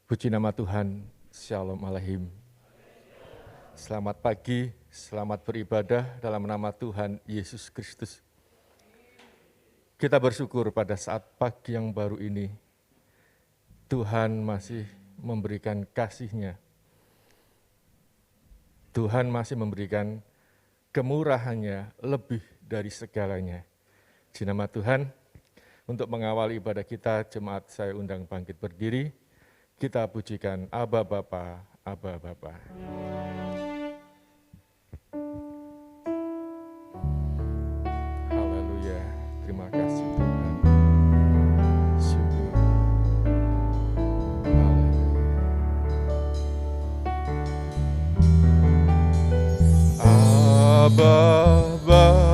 Puji nama Tuhan, Shalom Aleichem. Selamat pagi, selamat beribadah dalam nama Tuhan Yesus Kristus. Kita bersyukur pada saat pagi yang baru ini, Tuhan masih memberikan kasih-Nya. Tuhan masih memberikan kemurahan-Nya lebih dari segalanya. Puji nama Tuhan, untuk mengawali ibadah kita, jemaat saya undang bangkit berdiri. Kita pujikan Aba Bapa, Aba Bapa. Haleluya, terima kasih Tuhan. Syukur. Haleluya. Aba Bapa.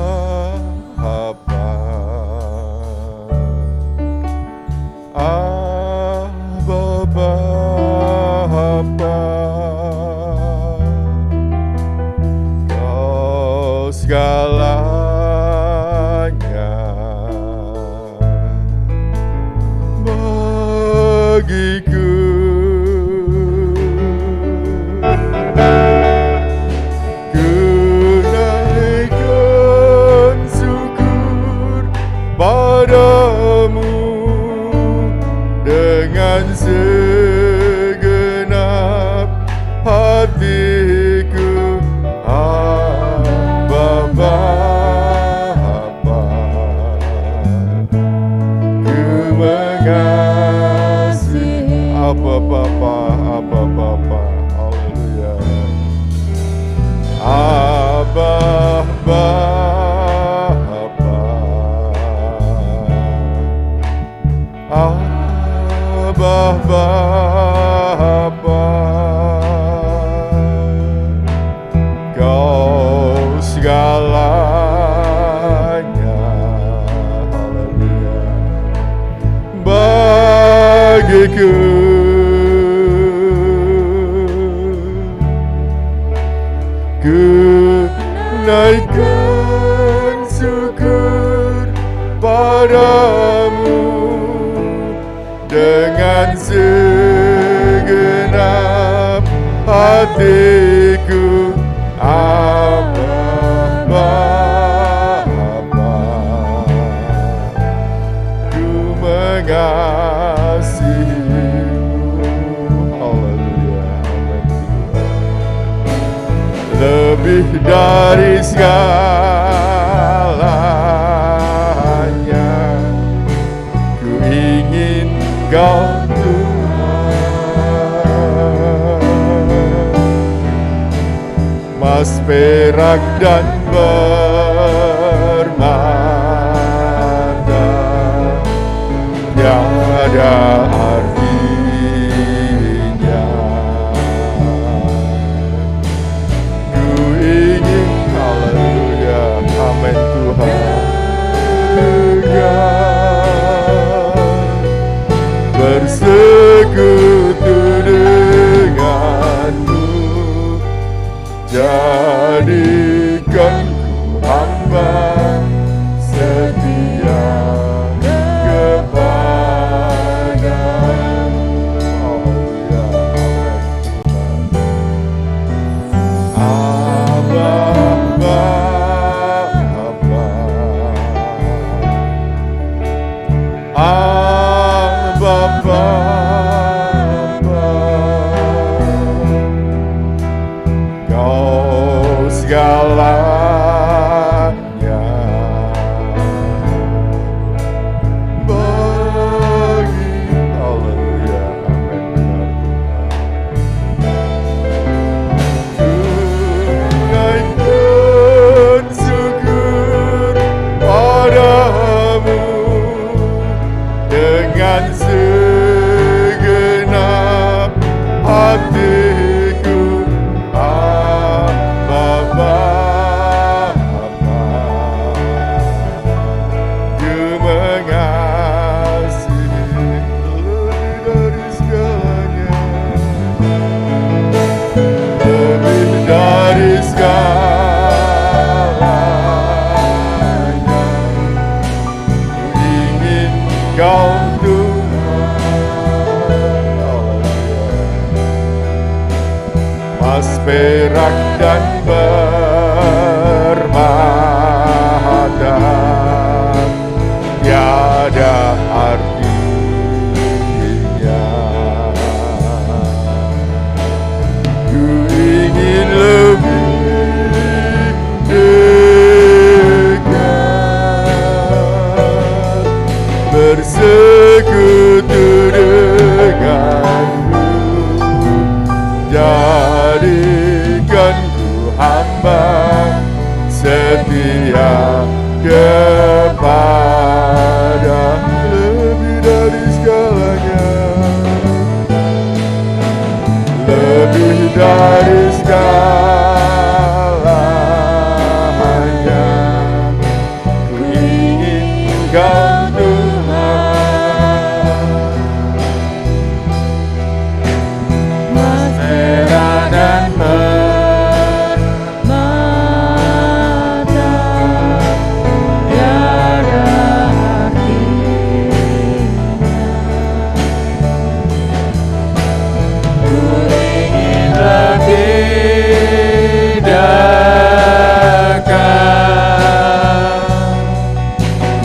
Segalanya bagiku, ku naikkan syukur padamu dengan segenap hatiku. Bapa, ku mengasihi. Aba Bapa, Aba Bapa, haleluya. Aba Bapa, Aba Bapa, Kau segalanya, haleluya, bagiku. Ku naikkan syukur padamu dengan segenap hatiku. Aba Bapa, ku mengasihimu. Haleluya, amin. Lebih dari segalanya, ku ingin Kau emas, perak, dan permata tiada artinya. Ku ingin, haleluya, amin Tuhan, bersekutu denganmu. Jadikan ku hamba setia kepadamu. Haleluya, Aba Bapa, Aba Bapa, segalanya bagi, haleluya, amin, ku naikkan syukur padamu dengan segenap hatiku. Bapa, ku mengasihi lebih dari segalanya, lebih dari segalanya. Ku ingin Kau Tuhan, haleluya. perak dan permata, tiada artinya. Ku ingin lebih dekat, bersekutu denganmu, jadikanku hamba setia kepada lebih dari segalanya, lebih dari segalanya. Ku ingin Engkau Tuhan, mesra dan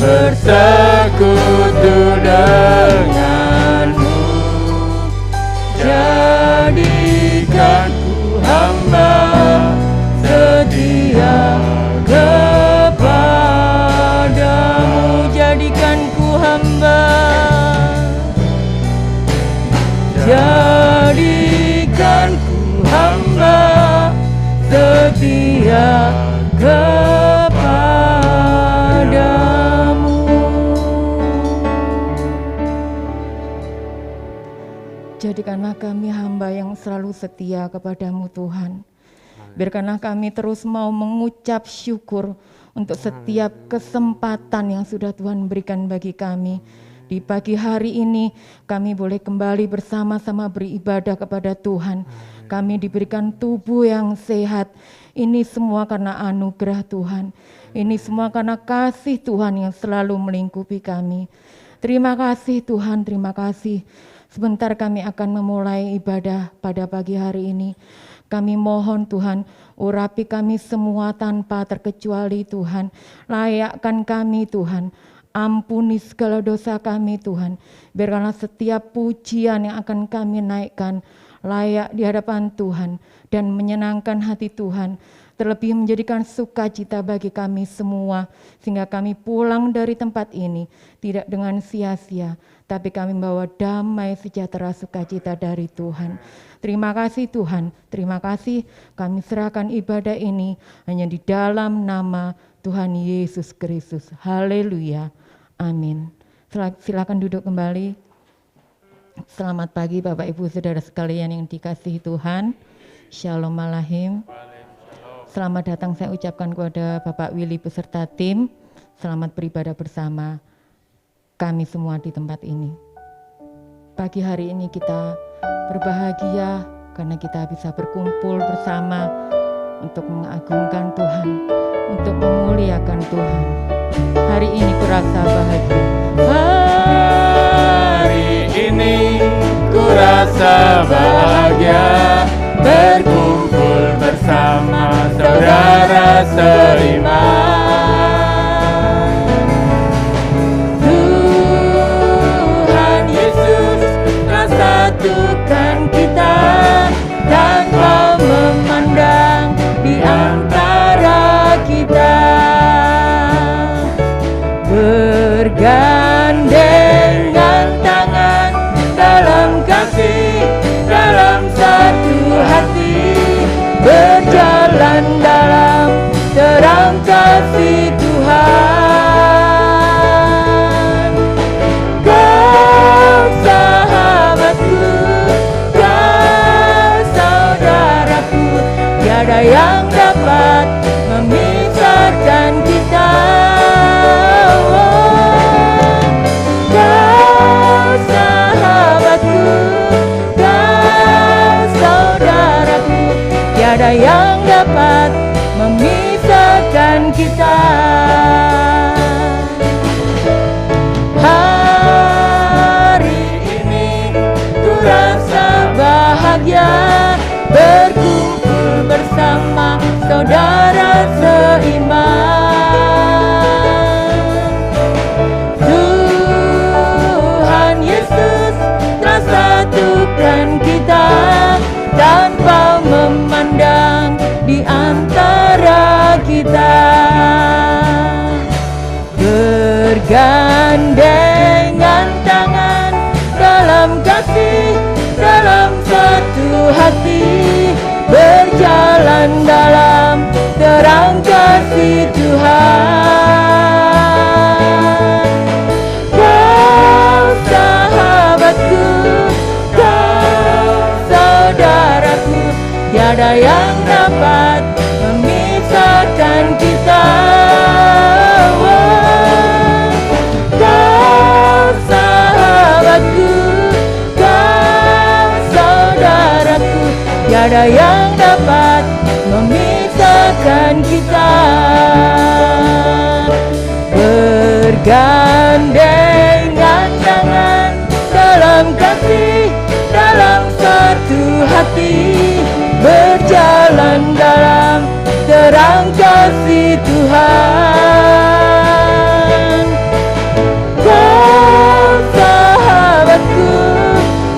bersekutu denganmu, jadikanku hamba setia kepadamu, jadikanku hamba, jadikanku hamba setia kepadamu. Jadikanlah kami hamba yang selalu setia kepadamu Tuhan. Biarkanlah kami terus mau mengucap syukur untuk setiap kesempatan yang sudah Tuhan berikan bagi kami. Di pagi hari ini kami boleh kembali bersama-sama beribadah kepada Tuhan. Kami diberikan tubuh yang sehat. Ini semua karena anugerah Tuhan. Ini semua karena kasih Tuhan yang selalu melingkupi kami. Terima kasih Tuhan, terima kasih. Sebentar kami akan memulai ibadah pada pagi hari ini. Kami mohon Tuhan, urapi kami semua tanpa terkecuali Tuhan. Layakkan kami Tuhan. Ampuni segala dosa kami Tuhan. Biarkanlah setiap pujian yang akan kami naikkan layak di hadapan Tuhan dan menyenangkan hati Tuhan. Terlebih menjadikan sukacita bagi kami semua, sehingga kami pulang dari tempat ini tidak dengan sia-sia, tapi kami membawa damai sejahtera sukacita dari Tuhan. Terima kasih Tuhan, terima kasih. Kami serahkan ibadah ini hanya di dalam nama Tuhan Yesus Kristus. Haleluya, amin. Silakan duduk kembali. Selamat pagi Bapak Ibu Saudara sekalian yang dikasihi Tuhan. Shalom Alahim. Selamat datang saya ucapkan kepada Bapak Willy beserta tim. Selamat beribadah bersama kami semua di tempat ini. Pagi hari ini kita berbahagia karena kita bisa berkumpul bersama untuk mengagungkan Tuhan, untuk memuliakan Tuhan. Hari ini kurasa bahagia. Hari ini kurasa bahagia berkumpul bersama saudara seiman. Tuhan Yesus telah satukan kita tanpa memandang di antara kita, bergandengan tangan dalam kasih, dalam satu hati, berjalan dalam terang Bergandengan tangan dalam kasih, dalam satu hati, berjalan dalam terang kasih Tuhan. Kau sahabatku, kau saudaraku, tiada yang dapat memisahkan kita. Kau sahabatku, kau saudaraku, tiada yang dapat memisahkan kita. Bergandengan tangan dalam kasih, dalam satu hati, berjalan dalam terang kasih Tuhan. Kau sahabatku,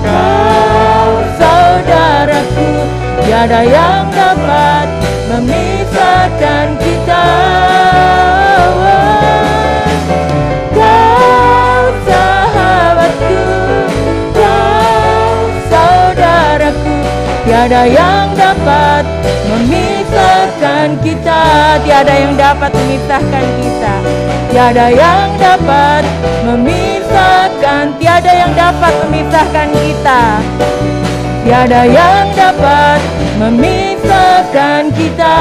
kau saudaraku, tiada yang dapat memisahkan kita. Kau sahabatku, kau saudaraku, tiada yang dapat memisahkan kita. Tiada yang dapat memisahkan kita. Tiada yang dapat memisahkan. Tiada yang dapat memisahkan kita. Tiada yang dapat memisahkan kita.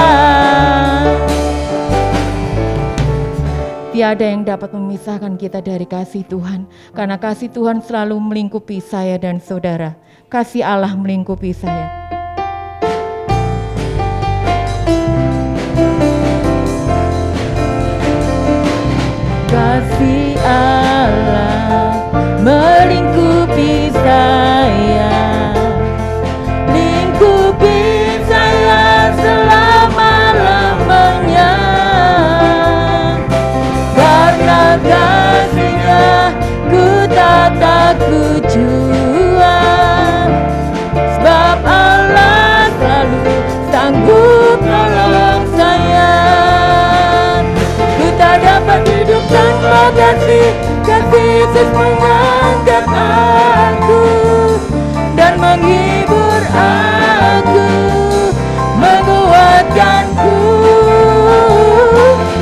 Tiada yang dapat memisahkan kita dari kasih Tuhan, karena kasih Tuhan selalu melingkupi saya dan saudara. Kasih Allah melingkupi saya. Kasih Allah melingkupi saya, lingkupi saya selama-lamanya. Karena kasih-Nya ku tak takut jua, sebab Allah selalu sanggup nolong saya. Ku tak dapat hidup tanpa kasih, kasih Yesus mengangkat aku dan menghibur aku, menguatkanku.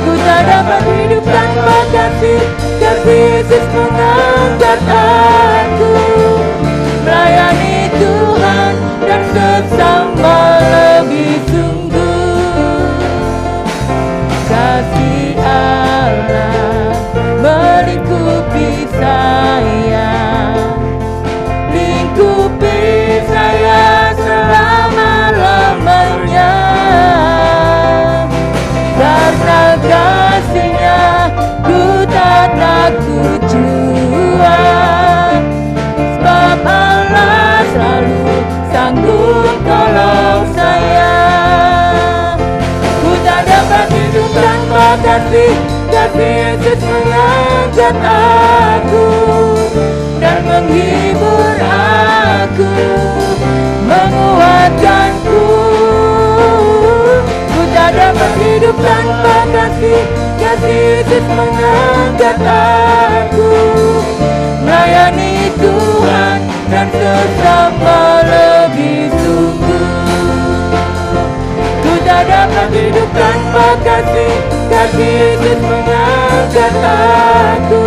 Ku tak dapat hidup tanpa kasih, kasih Yesus mengangkat aku, melayani Tuhan dan sesama lebih sungguh. Kasih Allah melingkupi saya, lingkupi saya selama-lamanya. Karena kasih-Nya ku tak takut jua, sebab Allah selalu sanggup tolong saya. Ku tak dapat hidup tanpa kasih, kasih Yesus mengangkat aku dan menghibur aku, menguatkanku. Ku tak dapat hidup tanpa kasih, kasih Yesus mengangkat aku, melayani Tuhan dan sesama lebih sungguh. Ku tak dapat hidup tanpa kasih, kasih Yesus mengangkat aku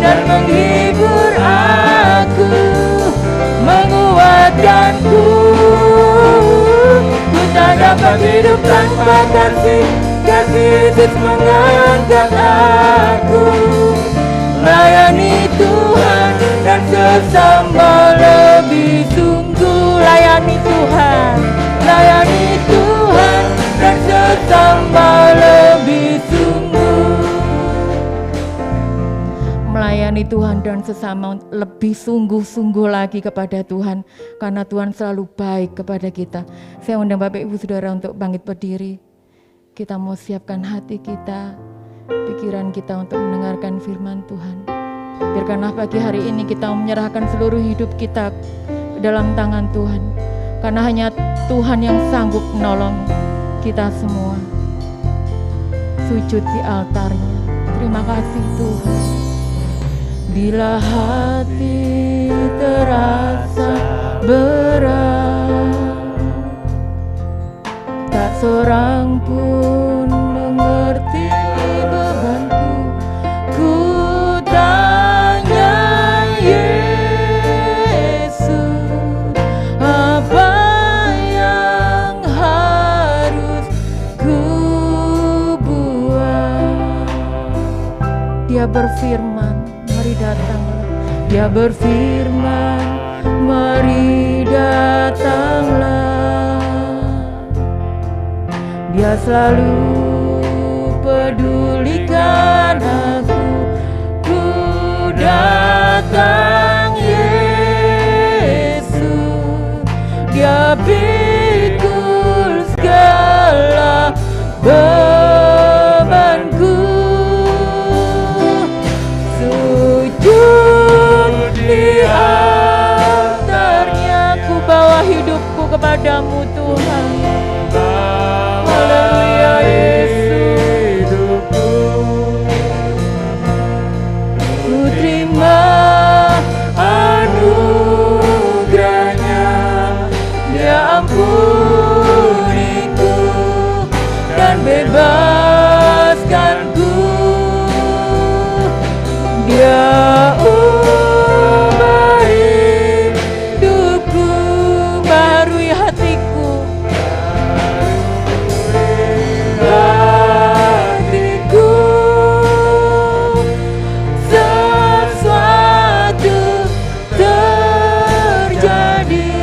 dan menghibur aku, menguatkanku. Ku tak dapat hidup tanpa kasih, kasih Yesus mengangkat aku, melayani Tuhan dan sesama lebih sungguh. Layani Tuhan, layani Tuhan dan sesama lebih sungguh. Melayani Tuhan dan sesama lebih sungguh-sungguh lagi kepada Tuhan, karena Tuhan selalu baik kepada kita. Saya undang Bapak Ibu Saudara untuk bangkit berdiri. Kita mau siapkan hati kita, pikiran kita untuk mendengarkan firman Tuhan. Biarkanlah pagi hari ini kita menyerahkan seluruh hidup kita dalam tangan Tuhan, karena hanya Tuhan yang sanggup menolong kita semua. Sujud di altarnya, Terima kasih Tuhan. Bila hati terasa berat, tak seorang pun mengerti bebanku. Ku tanya Yesus, apa yang harus ku buat? Dia berfirman, mari datanglah. Dia berfirman, mari datanglah. Dia selalu pedulikan aku. Ku datang Yesus. Dia pikul segala bebanku. Sujud di altarnya, ku bawa hidupku kepadamu Tuhan. Haleluya Yesus. Ku terima anugerahnya, Dia ampuniku dan bebaskanku. Dia ubah hidupku, baharui hatiku. Hatiku sesuatu terjadi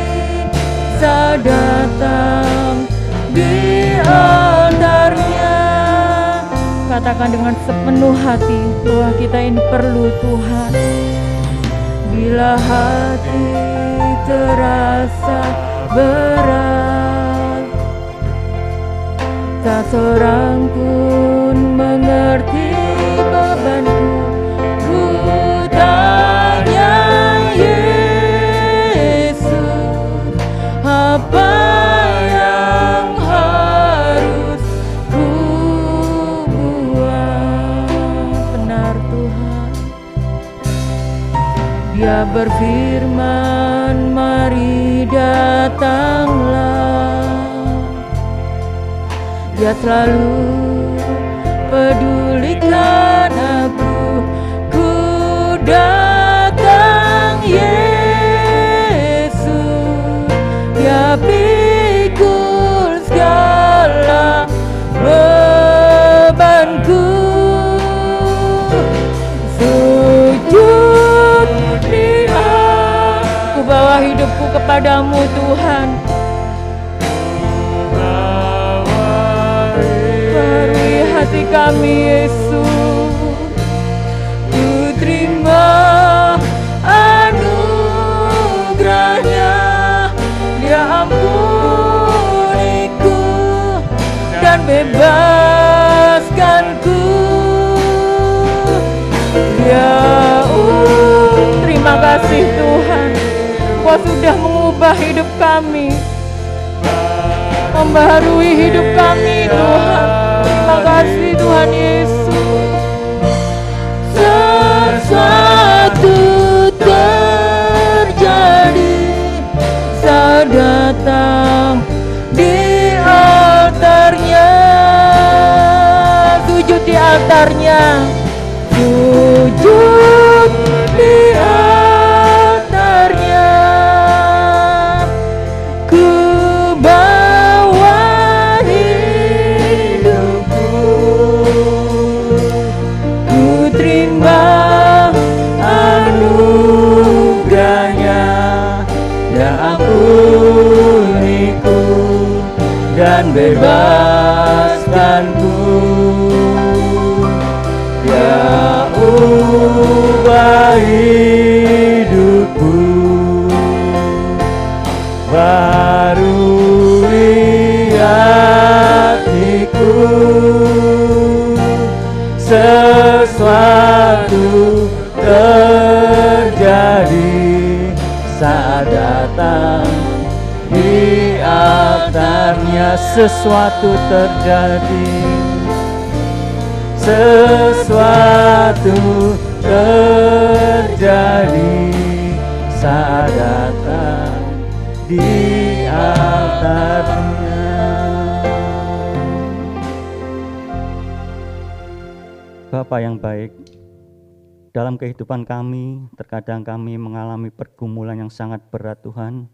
saat datang di altarnya. Katakan dengan sepenuh hati bahwa kita ini perlu Tuhan. Bila hati terasa berat, tak seorang pun mengerti bebanku. Ku tanya Yesus, apa yang harus ku buat? Benar Tuhan. Dia berfirman, mari datanglah. Dia selalu pedulikan aku. Ku datang Yesus. Dia pikul segala bebanku. Sujud di aku, bawa hidupku kepadamu Tuhan. Hati kami Yesus, ku terima anugerahnya, Dia ampuniku dan bebaskanku. Ya terima kasih Tuhan, Kau sudah mengubah hidup kami, membaharui hidup kami Tuhan. Terima kasih Tuhan Yesus. Sesuatu terjadi saat datang di altarnya. Sujud di altarnya. Sujud di altarnya. Ku bawa hidupku, ku terima anugerahnya, Dia ampuniku dan bebaskanku. Dia ubah hidupku, barui hatiku. Sesuatu terjadi saat datang di altarnya. Sesuatu terjadi, sesuatu terjadi saat datang di altarnya. Bapa yang baik, dalam kehidupan kami, terkadang kami mengalami pergumulan yang sangat berat Tuhan.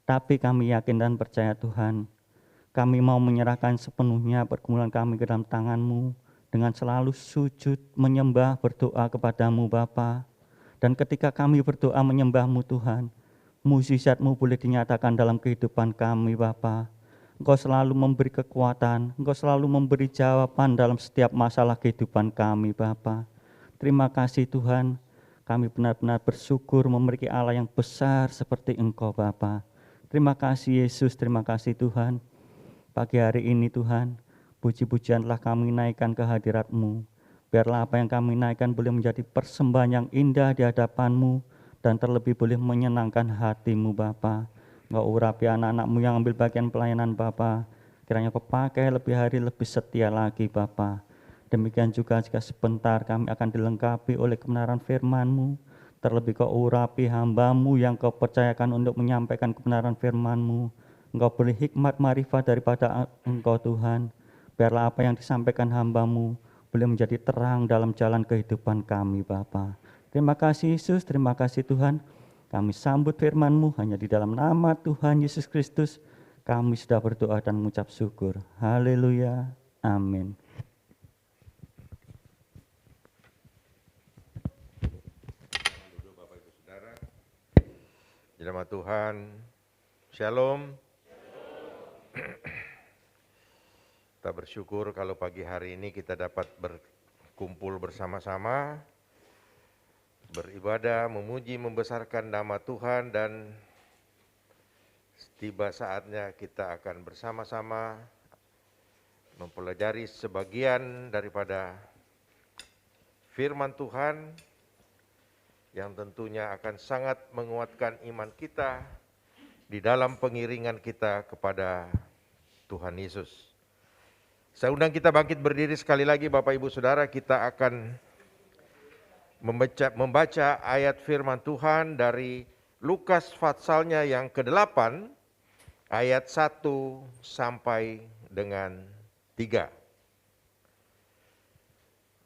Tapi kami yakin dan percaya Tuhan, kami mau menyerahkan sepenuhnya pergumulan kami ke dalam tangan-Mu, dengan selalu sujud, menyembah, berdoa kepadamu Bapa. Dan ketika kami berdoa menyembah-Mu Tuhan, mukjizat-Mu boleh dinyatakan dalam kehidupan kami Bapa. Engkau selalu memberi kekuatan, Engkau selalu memberi jawaban dalam setiap masalah kehidupan kami Bapa. Terima kasih Tuhan, kami benar-benar bersyukur memiliki Allah yang besar seperti Engkau Bapa. Terima kasih Yesus, terima kasih Tuhan. Pagi hari ini Tuhan, puji-pujian telah kami naikkan ke hadirat-Mu. Biarlah apa yang kami naikkan boleh menjadi persembahan yang indah di hadapan-Mu, dan terlebih boleh menyenangkan hati-Mu Bapa. Engkau urapi anak-anak-Mu yang ambil bagian pelayanan Bapa. Kiranya Kau pakai lebih hari lebih setia lagi Bapa. Demikian juga jika sebentar kami akan dilengkapi oleh kebenaran firman-Mu. Terlebih Kau urapi hamba-Mu yang Kau percayakan untuk menyampaikan kebenaran firman-Mu. Engkau beri hikmat marifat daripada Engkau Tuhan. Biarlah apa yang disampaikan hamba-Mu boleh menjadi terang dalam jalan kehidupan kami Bapa. Terima kasih Yesus, terima kasih Tuhan. Kami sambut firman-Mu hanya di dalam nama Tuhan Yesus Kristus. Kami sudah berdoa dan mengucap syukur. Haleluya. Amin. Bapak Ibu Saudara, di nama Tuhan, Shalom. Kita bersyukur kalau pagi hari ini kita dapat berkumpul bersama-sama, beribadah, memuji, membesarkan nama Tuhan, dan tiba saatnya kita akan bersama-sama mempelajari sebagian daripada firman Tuhan yang tentunya akan sangat menguatkan iman kita di dalam pengiringan kita kepada Tuhan Yesus. Saya undang kita bangkit berdiri sekali lagi Bapak Ibu Saudara, kita akan membaca ayat firman Tuhan dari Lukas pasalnya yang ke-8 ayat 1 sampai dengan 3.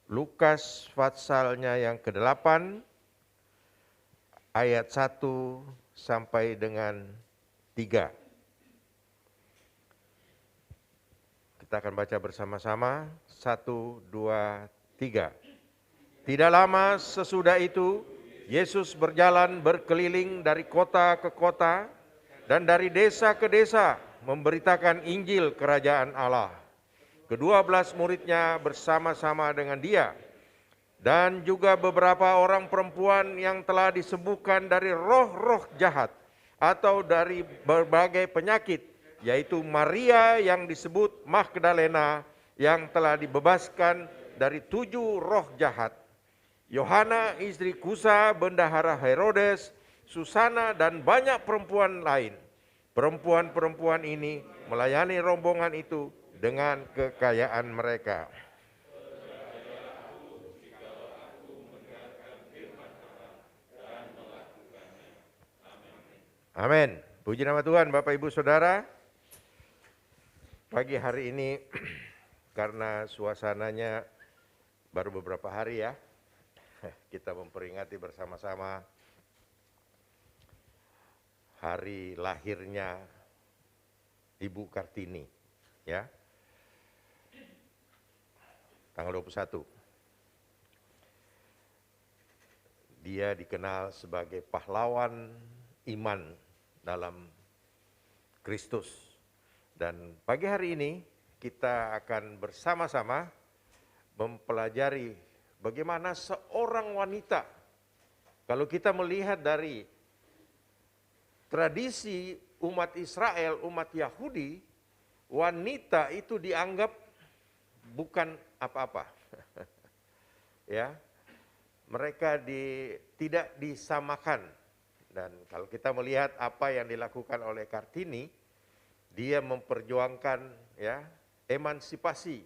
Lukas pasalnya yang ke-8 ayat 1 sampai dengan 3. Kita akan baca bersama-sama. 1, 2, 3. Tidak lama sesudah itu, Yesus berjalan berkeliling dari kota ke kota dan dari desa ke desa memberitakan Injil Kerajaan Allah. Ke-12 muridnya bersama-sama dengan dia, dan juga beberapa orang perempuan yang telah disembuhkan dari roh-roh jahat atau dari berbagai penyakit, yaitu Maria yang disebut Magdalena yang telah dibebaskan dari 7 roh jahat, Yohana istri Kusa bendahara Herodes, Susana, dan banyak perempuan lain. Perempuan-perempuan ini melayani rombongan itu dengan kekayaan mereka. Amin. Puji nama Tuhan. Bapak Ibu Saudara, pagi hari ini karena suasananya baru beberapa hari ya, kita memperingati bersama-sama hari lahirnya Ibu Kartini, ya, tanggal 21. Dia dikenal sebagai pahlawan iman dalam Kristus. Dan pagi hari ini kita akan bersama-sama mempelajari bagaimana seorang wanita, kalau kita melihat dari tradisi umat Israel, umat Yahudi, wanita itu dianggap bukan apa-apa. Ya, mereka tidak disamakan. Dan kalau kita melihat apa yang dilakukan oleh Kartini, dia memperjuangkan ya emansipasi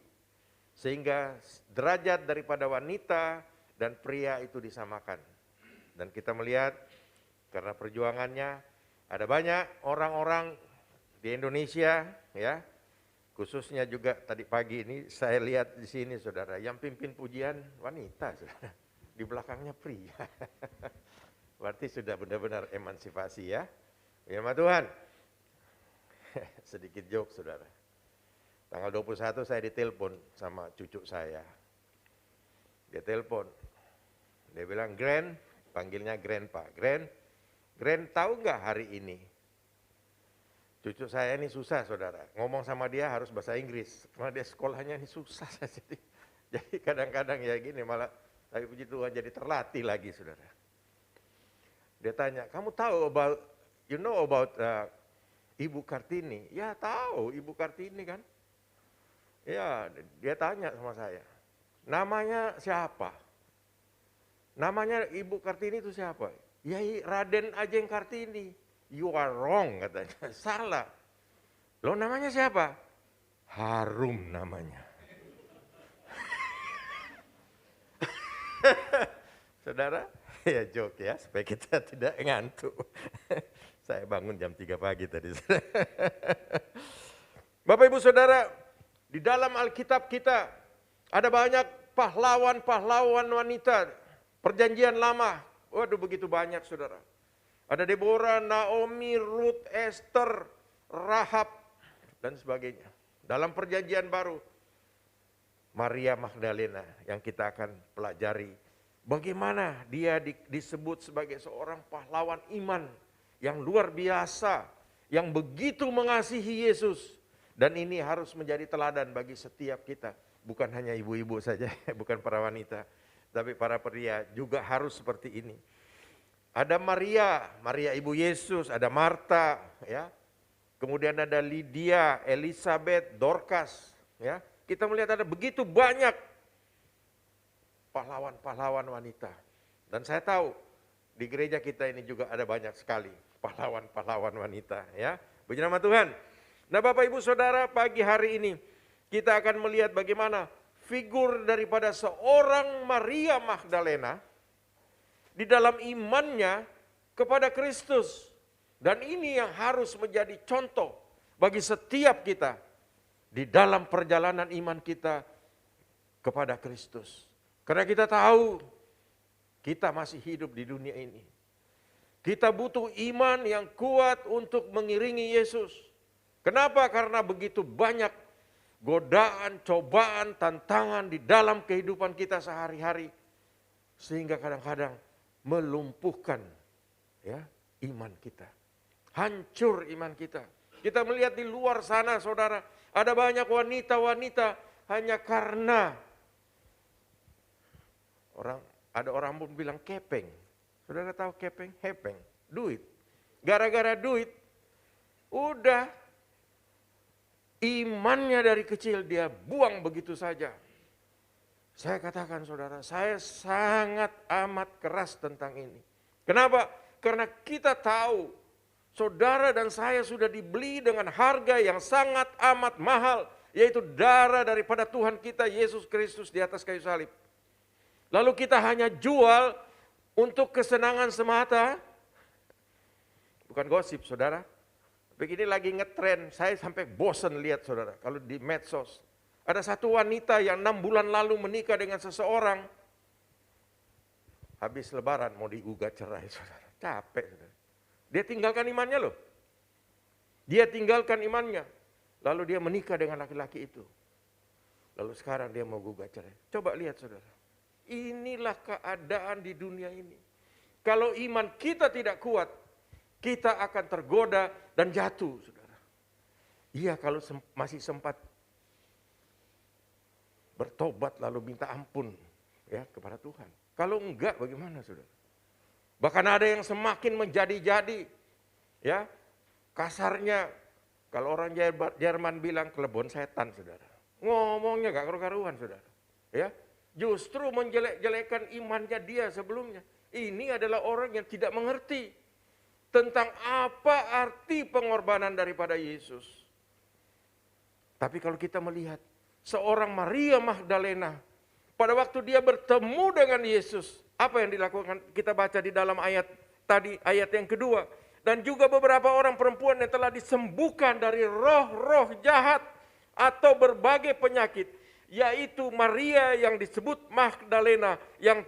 Sehingga derajat daripada wanita dan pria itu disamakan. Dan kita melihat karena perjuangannya ada banyak orang-orang di Indonesia, ya, khususnya juga tadi pagi ini saya lihat di sini saudara, yang pimpin pujian wanita, saudara. Di belakangnya pria. Berarti sudah benar-benar emansipasi ya. Firman Tuhan. Sedikit joke saudara. Tanggal 21 saya ditelepon sama cucu saya. Dia telepon. Dia bilang, Grand, panggilnya Grandpa. Grand tahu nggak hari ini? Cucu saya ini susah saudara. Ngomong sama dia harus bahasa Inggris. Karena dia sekolahnya ini susah. Jadi kadang-kadang ya gini malah, tapi puji Tuhan jadi terlatih lagi saudara. Dia tanya, kamu tahu you know about Ibu Kartini? Ya tahu Ibu Kartini kan. Ya, dia tanya sama saya, namanya siapa? Namanya Ibu Kartini itu siapa? Ya Raden Ajeng Kartini. You are wrong katanya, salah. Lo namanya siapa? Harum namanya. Saudara, ya joke ya, supaya kita tidak ngantuk. Saya bangun jam 3 pagi tadi. Bapak Ibu Saudara, di dalam Alkitab kita ada banyak pahlawan-pahlawan wanita perjanjian lama. Waduh begitu banyak saudara. Ada Deborah, Naomi, Ruth, Esther, Rahab, dan sebagainya. Dalam perjanjian baru, Maria Magdalena yang kita akan pelajari. Bagaimana dia disebut sebagai seorang pahlawan iman yang luar biasa, yang begitu mengasihi Yesus. Dan ini harus menjadi teladan bagi setiap kita. Bukan hanya ibu-ibu saja, bukan para wanita. Tapi para pria juga harus seperti ini. Ada Maria ibu Yesus, ada Marta, ya. Kemudian ada Lydia, Elizabeth, Dorcas, ya. Kita melihat ada begitu banyak pahlawan-pahlawan wanita. Dan saya tahu di gereja kita ini juga ada banyak sekali pahlawan-pahlawan wanita, ya. Puji nama Tuhan. Nah Bapak Ibu Saudara, pagi hari ini kita akan melihat bagaimana figur daripada seorang Maria Magdalena di dalam imannya kepada Kristus. Dan ini yang harus menjadi contoh bagi setiap kita di dalam perjalanan iman kita kepada Kristus. Karena kita tahu kita masih hidup di dunia ini. Kita butuh iman yang kuat untuk mengiringi Yesus. Kenapa? Karena begitu banyak godaan, cobaan, tantangan di dalam kehidupan kita sehari-hari. Sehingga kadang-kadang melumpuhkan ya iman kita. Hancur iman kita. Kita melihat di luar sana saudara, ada banyak wanita-wanita hanya karena ada orang pun bilang kepeng. Saudara tahu kepeng? Hepeng, duit. Gara-gara duit, udah imannya dari kecil dia buang begitu saja. Saya katakan saudara, saya sangat amat keras tentang ini. Kenapa? Karena kita tahu saudara dan saya sudah dibeli dengan harga yang sangat amat mahal, yaitu darah daripada Tuhan kita Yesus Kristus di atas kayu salib. Lalu kita hanya jual untuk kesenangan semata. Bukan gosip saudara. Begini lagi ngetren, saya sampai bosan lihat saudara. Kalau di medsos, ada satu wanita yang 6 bulan lalu menikah dengan seseorang. Habis lebaran mau digugat cerai saudara. Capek saudara. Dia tinggalkan imannya loh. Dia tinggalkan imannya. Lalu dia menikah dengan laki-laki itu. Lalu sekarang dia mau gugat cerai. Coba lihat saudara. Inilah keadaan di dunia ini. Kalau iman kita tidak kuat, kita akan tergoda dan jatuh, saudara. Iya, kalau masih sempat bertobat lalu minta ampun ya kepada Tuhan. Kalau enggak, bagaimana, saudara? Bahkan ada yang semakin menjadi-jadi, ya kasarnya kalau orang Jerman bilang kelebon setan, saudara. Ngomongnya gak karu-karuan, saudara. Ya, justru menjelek-jelekan imannya dia sebelumnya. Ini adalah orang yang tidak mengerti tentang apa arti pengorbanan daripada Yesus. Tapi kalau kita melihat seorang Maria Magdalena, pada waktu dia bertemu dengan Yesus, apa yang dilakukan? Kita baca di dalam ayat tadi, ayat yang kedua. Dan juga beberapa orang perempuan yang telah disembuhkan dari roh-roh jahat atau berbagai penyakit, yaitu Maria yang disebut Magdalena yang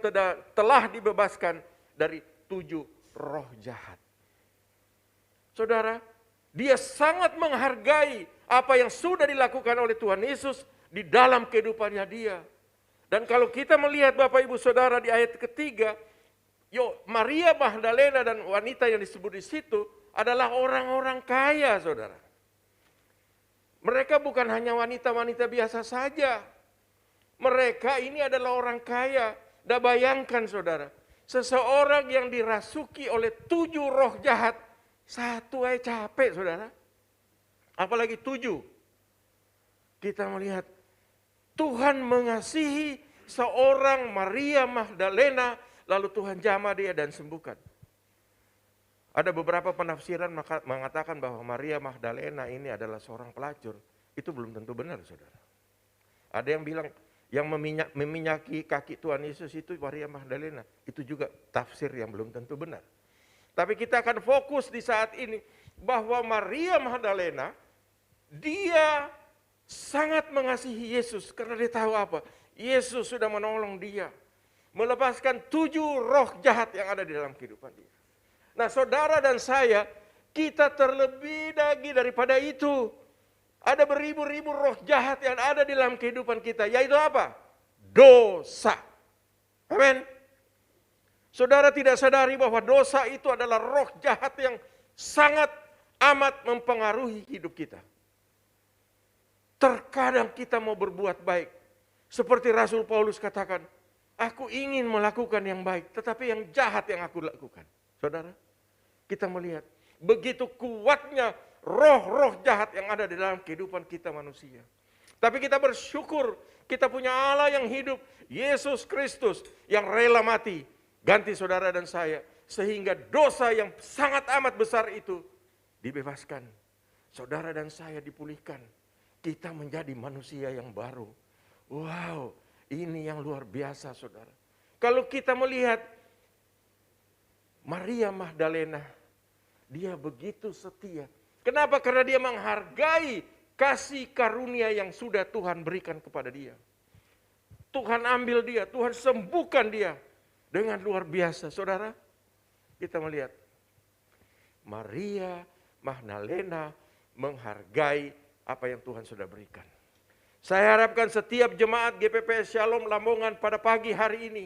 telah dibebaskan dari 7 roh jahat. Saudara, dia sangat menghargai apa yang sudah dilakukan oleh Tuhan Yesus di dalam kehidupannya dia. Dan kalau kita melihat Bapak Ibu Saudara di ayat ketiga, Maria Magdalena dan wanita yang disebut di situ adalah orang-orang kaya, saudara. Mereka bukan hanya wanita-wanita biasa saja. Mereka ini adalah orang kaya. Dan bayangkan saudara, seseorang yang dirasuki oleh 7 roh jahat, satu aja capek saudara. Apalagi 7. Kita melihat Tuhan mengasihi seorang Maria Magdalena, lalu Tuhan jamah dia dan sembuhkan. Ada beberapa penafsiran mengatakan bahwa Maria Magdalena ini adalah seorang pelacur. Itu belum tentu benar, saudara. Ada yang bilang yang meminyaki kaki Tuhan Yesus itu Maria Magdalena. Itu juga tafsir yang belum tentu benar. Tapi kita akan fokus di saat ini bahwa Maria Magdalena, dia sangat mengasihi Yesus karena dia tahu apa? Yesus sudah menolong dia. Melepaskan 7 roh jahat yang ada di dalam kehidupan dia. Nah saudara dan saya, kita terlebih lagi daripada itu. Ada beribu-ribu roh jahat yang ada di dalam kehidupan kita. Yaitu apa? Dosa. Amin. Saudara tidak sadari bahwa dosa itu adalah roh jahat yang sangat amat mempengaruhi hidup kita. Terkadang kita mau berbuat baik. Seperti Rasul Paulus katakan, aku ingin melakukan yang baik, tetapi yang jahat yang aku lakukan. Saudara, kita melihat begitu kuatnya roh-roh jahat yang ada di dalam kehidupan kita manusia. Tapi kita bersyukur kita punya Allah yang hidup, Yesus Kristus yang rela mati, ganti saudara dan saya. Sehingga dosa yang sangat amat besar itu dibebaskan. Saudara dan saya dipulihkan. Kita menjadi manusia yang baru. Wow, ini yang luar biasa saudara. Kalau kita melihat Maria Magdalena, dia begitu setia. Kenapa? Karena dia menghargai kasih karunia yang sudah Tuhan berikan kepada dia. Tuhan ambil dia, Tuhan sembuhkan dia dengan luar biasa. Saudara, kita melihat Maria Magdalena menghargai apa yang Tuhan sudah berikan. Saya harapkan setiap jemaat GPPS Shalom Lamongan pada pagi hari ini,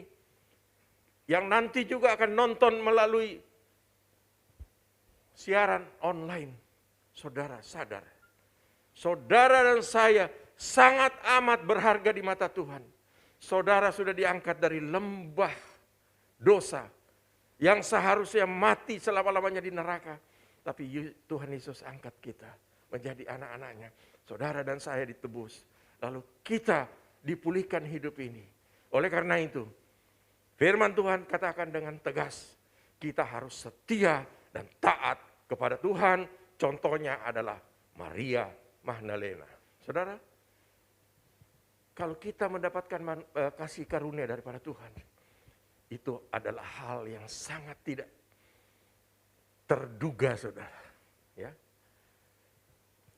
yang nanti juga akan nonton melalui siaran online, saudara sadar. Saudara dan saya sangat amat berharga di mata Tuhan. Saudara sudah diangkat dari lembah dosa yang seharusnya mati selama-lamanya di neraka. Tapi Tuhan Yesus angkat kita menjadi anak-anaknya. Saudara dan saya ditebus. Lalu kita dipulihkan hidup ini. Oleh karena itu, firman Tuhan katakan dengan tegas, kita harus setia dan taat kepada Tuhan. Contohnya adalah Maria Magdalena. Saudara, kalau kita mendapatkan kasih karunia daripada Tuhan, itu adalah hal yang sangat tidak terduga, saudara. Ya.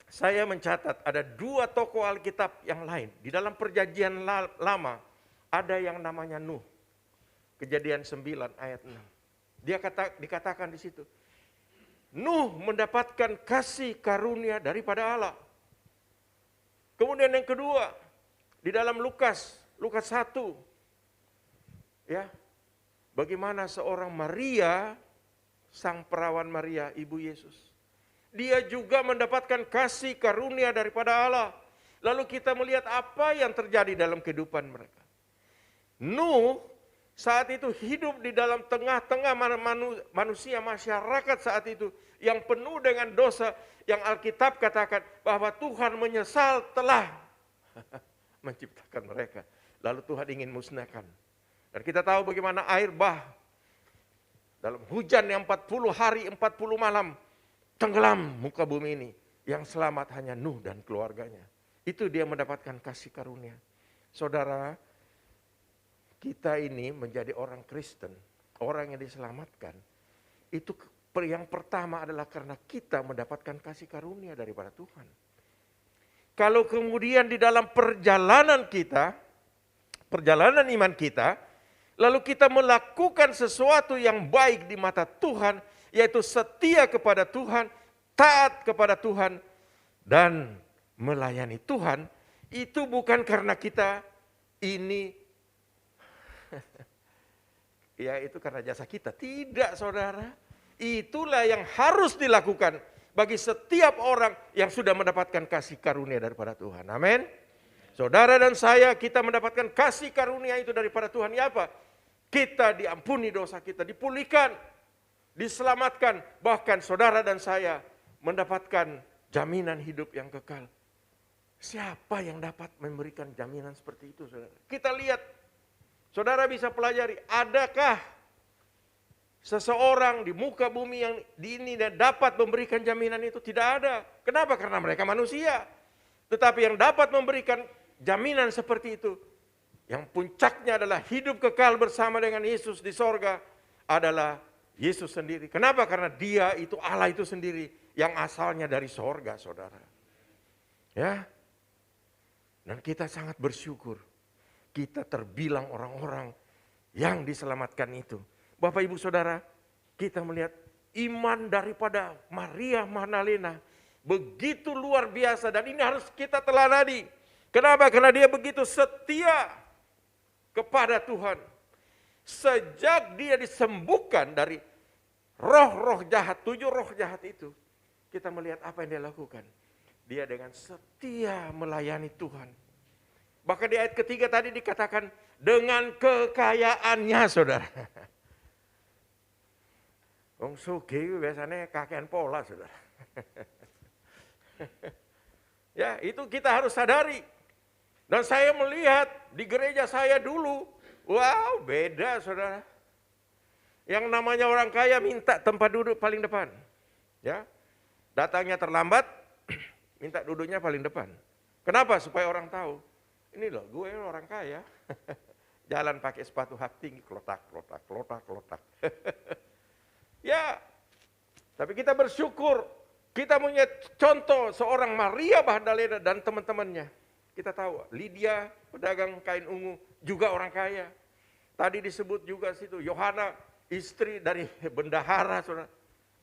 Saya mencatat ada 2 tokoh Alkitab yang lain. Di dalam perjanjian lama ada yang namanya Nuh. Kejadian 9 ayat 6. Dikatakan di situ. Nuh mendapatkan kasih karunia daripada Allah. Kemudian yang kedua, di dalam Lukas 1. Ya. Bagaimana seorang Maria, sang perawan Maria, ibu Yesus. Dia juga mendapatkan kasih karunia daripada Allah. Lalu kita melihat apa yang terjadi dalam kehidupan mereka. Nuh saat itu hidup di dalam tengah-tengah manusia, masyarakat saat itu yang penuh dengan dosa, yang Alkitab katakan bahwa Tuhan menyesal telah menciptakan mereka. Lalu Tuhan ingin musnahkan. Dan kita tahu bagaimana air bah dalam hujan yang 40 hari 40 malam tenggelam muka bumi ini. Yang selamat hanya Nuh dan keluarganya. Itu dia mendapatkan kasih karunia. Saudara, kita ini menjadi orang Kristen, orang yang diselamatkan, itu yang pertama adalah karena kita mendapatkan kasih karunia daripada Tuhan. Kalau kemudian di dalam perjalanan kita, perjalanan iman kita, lalu kita melakukan sesuatu yang baik di mata Tuhan, yaitu setia kepada Tuhan, taat kepada Tuhan, dan melayani Tuhan, itu bukan karena kita ini, ya itu karena jasa kita. Tidak, saudara. Itulah yang harus dilakukan bagi setiap orang yang sudah mendapatkan kasih karunia daripada Tuhan. Amin. Saudara dan saya, kita mendapatkan kasih karunia itu daripada Tuhan. Ya apa? Kita diampuni dosa kita, dipulihkan, diselamatkan. Bahkan saudara dan saya mendapatkan jaminan hidup yang kekal. Siapa yang dapat memberikan jaminan seperti itu, saudara? Kita lihat, saudara bisa pelajari, adakah seseorang di muka bumi yang di ini dan dapat memberikan jaminan itu? Tidak ada. Kenapa? Karena mereka manusia. Tetapi yang dapat memberikan jaminan seperti itu, yang puncaknya adalah hidup kekal bersama dengan Yesus di sorga, adalah Yesus sendiri. Kenapa? Karena dia itu Allah itu sendiri yang asalnya dari sorga, saudara. Ya. Dan kita sangat bersyukur. Kita terbilang orang-orang yang diselamatkan itu. Bapak Ibu Saudara, kita melihat iman daripada Maria Magdalena begitu luar biasa dan ini harus kita teladani. Kenapa? Karena dia begitu setia kepada Tuhan. Sejak dia disembuhkan dari roh-roh jahat, 7 roh jahat itu, kita melihat apa yang dia lakukan. Dia dengan setia melayani Tuhan. Bahkan di ayat ketiga tadi dikatakan dengan kekayaannya, saudara. Wong sugih biasanya kakean pola, saudara. Ya, itu kita harus sadari. Dan saya melihat di gereja saya dulu, wow, beda, saudara. Yang namanya orang kaya minta tempat duduk paling depan. Ya, datangnya terlambat, minta duduknya paling depan. Kenapa? Supaya orang tahu. Ini loh, gue orang kaya. Jalan pakai sepatu hak tinggi, klotak. Ya, tapi kita bersyukur. Kita punya contoh seorang Maria Magdalena dan teman-temannya. Kita tahu, Lydia, pedagang kain ungu, juga orang kaya. Tadi disebut juga situ, Yohana, istri dari bendahara, saudara.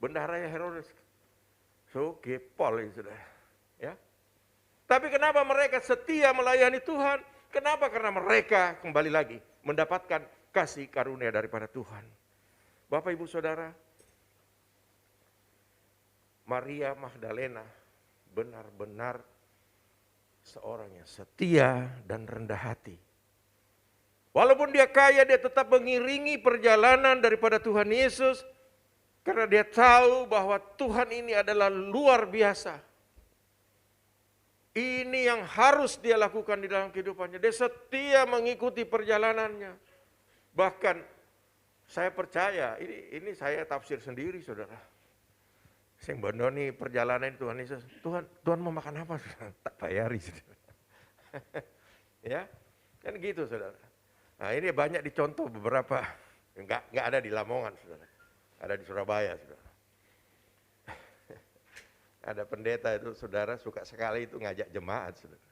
Bendaharanya Herodes. So, gepol ini, saudara. Ya. Tapi kenapa mereka setia melayani Tuhan? Kenapa? Karena mereka kembali lagi mendapatkan kasih karunia daripada Tuhan. Bapak, Ibu, Saudara, Maria Magdalena benar-benar seorang yang setia dan rendah hati. Walaupun dia kaya, dia tetap mengiringi perjalanan daripada Tuhan Yesus. Karena dia tahu bahwa Tuhan ini adalah luar biasa. Ini yang harus dia lakukan di dalam kehidupannya. Dia setia mengikuti perjalanannya. Bahkan saya percaya, ini saya tafsir sendiri, saudara. Sing bondo nih perjalanan Tuhan Yesus. Tuhan mau makan apa? Tak bayari, saudara. Ya, kan gitu, saudara. Nah, ini banyak dicontoh beberapa. Enggak ada di Lamongan, saudara. Ada di Surabaya, saudara. Ada pendeta itu, saudara, suka sekali itu ngajak jemaat, saudara.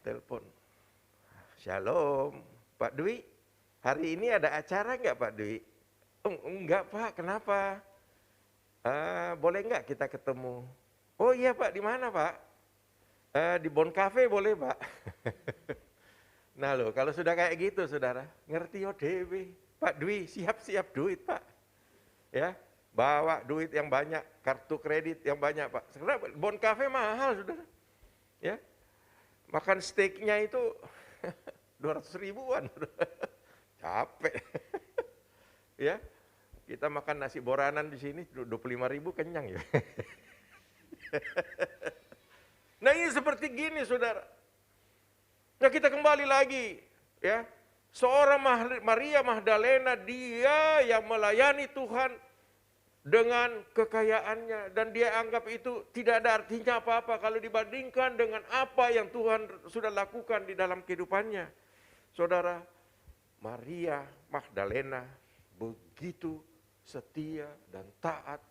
Telepon. Shalom, Pak Dwi. Hari ini ada acara enggak, Pak Dwi? Oh, enggak, Pak. Kenapa? Boleh enggak kita ketemu? Oh iya, Pak. Di mana, Pak? Di Bon Cafe boleh, Pak. Nah loh, kalau sudah kayak gitu, saudara, ngerti ODW. Pak Dwi, siap-siap duit, Pak. Ya. Bawa duit yang banyak, kartu kredit yang banyak, Pak. Sekarang Bon Cafe mahal, saudara. Ya, makan steaknya itu 200 ribuan. Capek. Ya, kita makan nasi boranan di sini 25 ribu kenyang ya. Nah ini seperti gini, saudara. Nah kita kembali lagi, ya. Seorang Maria Magdalena, dia yang melayani Tuhan dengan kekayaannya, dan dia anggap itu tidak ada artinya apa-apa kalau dibandingkan dengan apa yang Tuhan sudah lakukan di dalam kehidupannya. Saudara, Maria Magdalena begitu setia dan taat,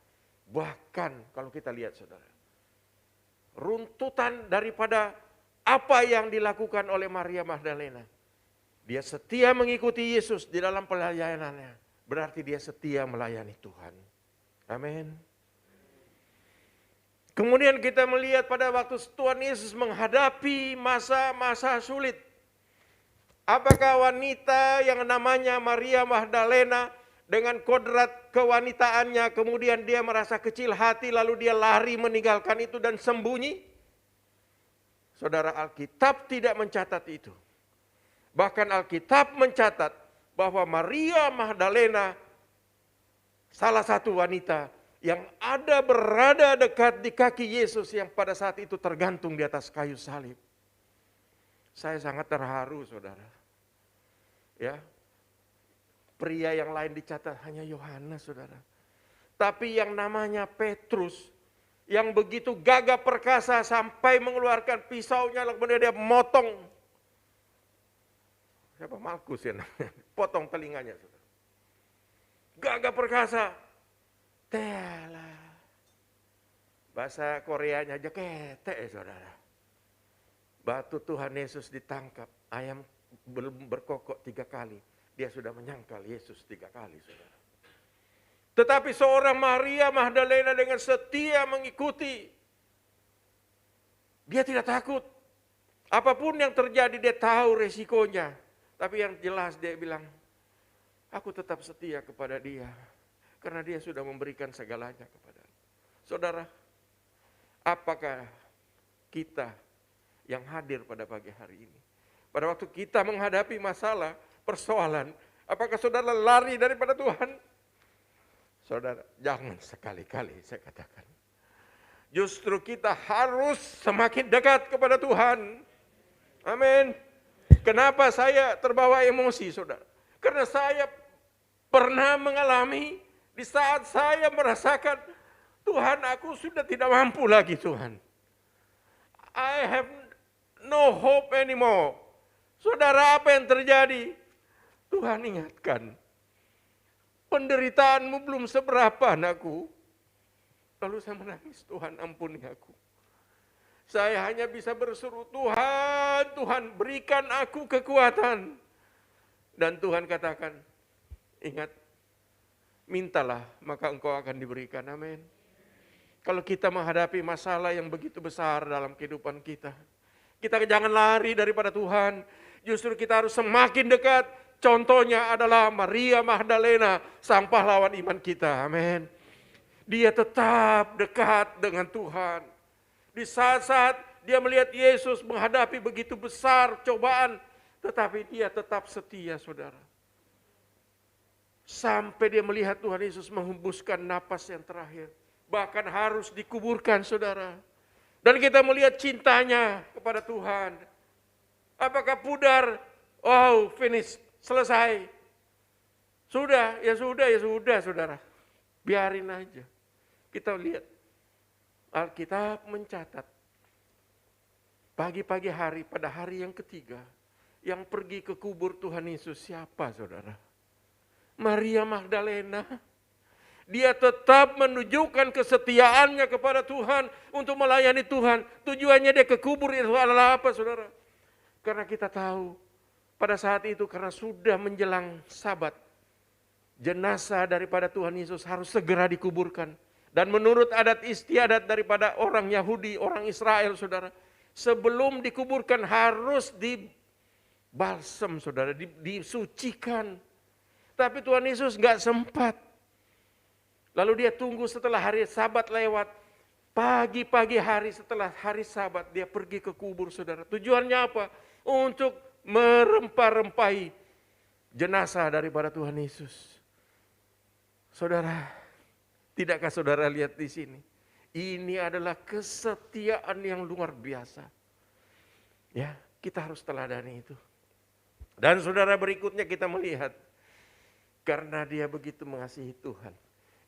bahkan kalau kita lihat saudara, runtutan daripada apa yang dilakukan oleh Maria Magdalena, dia setia mengikuti Yesus di dalam pelayanannya, berarti dia setia melayani Tuhan. Amin. Kemudian kita melihat pada waktu Tuhan Yesus menghadapi masa-masa sulit. Apakah wanita yang namanya Maria Magdalena dengan kodrat kewanitaannya kemudian dia merasa kecil hati lalu dia lari meninggalkan itu dan sembunyi? Saudara, Alkitab tidak mencatat itu. Bahkan Alkitab mencatat bahwa Maria Magdalena salah satu wanita yang berada dekat di kaki Yesus yang pada saat itu tergantung di atas kayu salib. Saya sangat terharu saudara. Ya, pria yang lain dicatat hanya Yohanes saudara. Tapi yang namanya Petrus yang begitu gagah perkasa sampai mengeluarkan pisaunya kemudian dia motong. Siapa Malkus ya namanya? Potong telinganya saudara. Gagah perkasa. Tela. Bahasa Koreanya aja kete saudara. Batu Tuhan Yesus ditangkap. Ayam belum berkokok 3 kali. Dia sudah menyangkal Yesus 3 kali saudara. Tetapi seorang Maria Magdalena dengan setia mengikuti. Dia tidak takut. Apapun yang terjadi dia tahu resikonya. Tapi yang jelas dia bilang, aku tetap setia kepada dia. Karena dia sudah memberikan segalanya kepada. Saudara, apakah kita yang hadir pada pagi hari ini? Pada waktu kita menghadapi masalah, persoalan, apakah saudara lari daripada Tuhan? Saudara, jangan sekali-kali saya katakan. Justru kita harus semakin dekat kepada Tuhan. Amin. Kenapa saya terbawa emosi saudara? Karena saya pernah mengalami di saat saya merasakan, Tuhan aku sudah tidak mampu lagi Tuhan. I have no hope anymore. Saudara, apa yang terjadi? Tuhan ingatkan, penderitaanmu belum seberapa anakku. Lalu saya menangis, Tuhan ampuni aku. Saya hanya bisa berseru, Tuhan, Tuhan berikan aku kekuatan. Dan Tuhan katakan, ingat, mintalah maka engkau akan diberikan. Amin. Kalau kita menghadapi masalah yang begitu besar dalam kehidupan kita, kita jangan lari daripada Tuhan. Justru kita harus semakin dekat. Contohnya adalah Maria Magdalena, sang pahlawan iman kita. Amin. Dia tetap dekat dengan Tuhan. Di saat-saat dia melihat Yesus menghadapi begitu besar cobaan, tetapi dia tetap setia, saudara. Sampai dia melihat Tuhan Yesus menghembuskan napas yang terakhir. Bahkan harus dikuburkan, saudara. Dan kita melihat cintanya kepada Tuhan. Apakah pudar? Oh, finish. Selesai. Sudah, ya sudah, saudara. Biarin aja. Kita lihat. Alkitab mencatat. Pagi-pagi hari, pada hari yang ketiga. Yang pergi ke kubur Tuhan Yesus siapa, saudara? Maria Magdalena. Dia tetap menunjukkan kesetiaannya kepada Tuhan untuk melayani Tuhan. Tujuannya dia ke kubur itu adalah apa, saudara? Karena kita tahu pada saat itu karena sudah menjelang Sabat, jenazah daripada Tuhan Yesus harus segera dikuburkan. Dan menurut adat istiadat daripada orang Yahudi, orang Israel, saudara, sebelum dikuburkan harus dibalsem, saudara, disucikan. Tapi Tuhan Yesus nggak sempat. Lalu dia tunggu setelah hari Sabat lewat. Pagi-pagi hari setelah hari Sabat dia pergi ke kubur, saudara. Tujuannya apa? Untuk merempah-rempahi jenazah daripada Tuhan Yesus. Saudara, tidakkah saudara lihat di sini? Ini adalah kesetiaan yang luar biasa. Ya, kita harus teladani itu. Dan saudara, berikutnya kita melihat karena dia begitu mengasihi Tuhan.